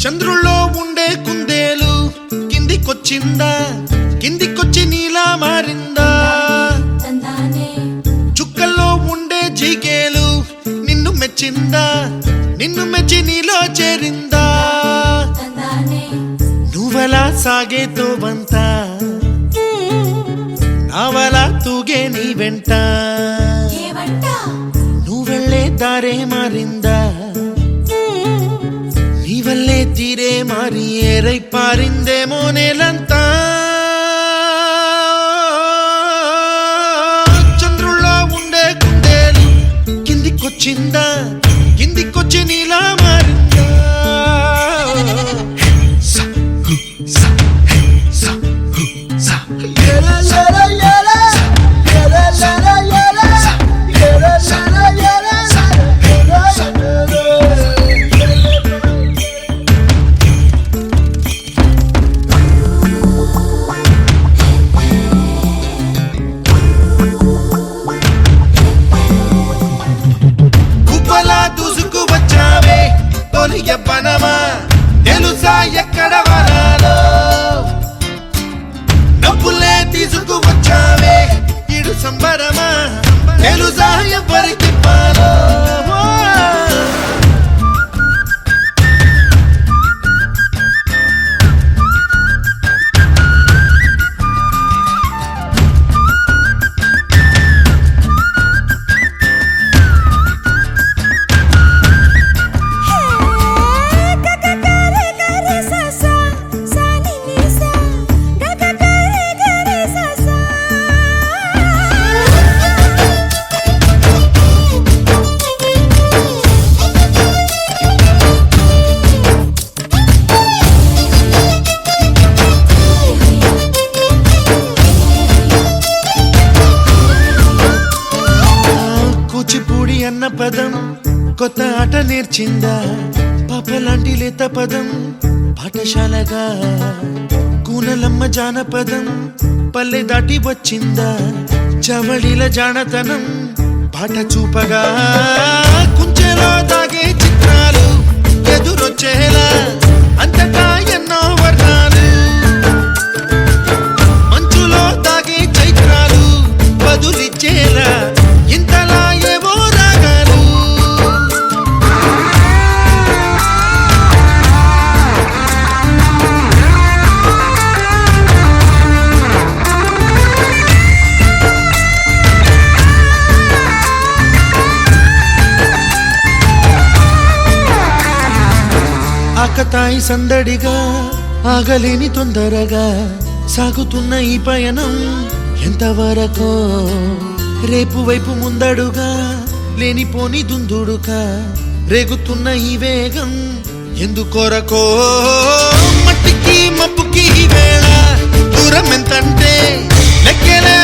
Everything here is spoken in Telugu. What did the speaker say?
చంద్రుల్లో ఉండే కుందేలు కిందికొచ్చిందా, కిందికొచ్చి నీలా మారిందా? చుక్కల్లో ఉండే జిగేలు నిన్ను మెచ్చిందా, నిన్ను మెచ్చి నీలో చేరిందా? నువ్వలా సాగే తోవంత నావలా తూగే నీ వెంట, నువ్వెళ్ళే దారే మారిందా, నీవల్లే తీరే మారి ఏరై పారిందేమో నేలంతా. చంద్రుల్లో ఉండే కుందేలు కిందికొచ్చిందా, కిందికొచ్చి నీలా మారిందా? యవ్వనమా తెలుసా ఎక్కడ వరాలో, డబ్బులే తీసుకువచ్చావే ఇడు సంబరమా తెలుసా ఎవరికి పాలో? కూచిపూడి అన్న పదం కొత్త ఆట నేర్చిందా, పాపలాంటి లేత పదం పాఠశాలగా, కూనలమ్మ జానపదం పల్లె దాటి వచ్చిందా, చవళిల జానతనం పాట చూపగా, కుంచెలో దాగే చిత్రాలు ఎదురొచ్చేలా అంతటా ఎన్నో వర్ణాలు, మంచులో దాగే చైత్రాలు బదులిచ్చేలా ఇంతలా ఏవో రాగాలు. ఆకతాయి సందడిగా ఆగలేని తొందరగా సాగుతున్న ఈ పయనం ఎంతవరకో, రేపు వైపు ముందడుగా లేనిపోని దుందుడుగా రేగుతున్న ఈ వేగం ఎందుకొరకో? మట్టికి మప్పుకి వేళ దూరం ఎంతంటే లెక్కలే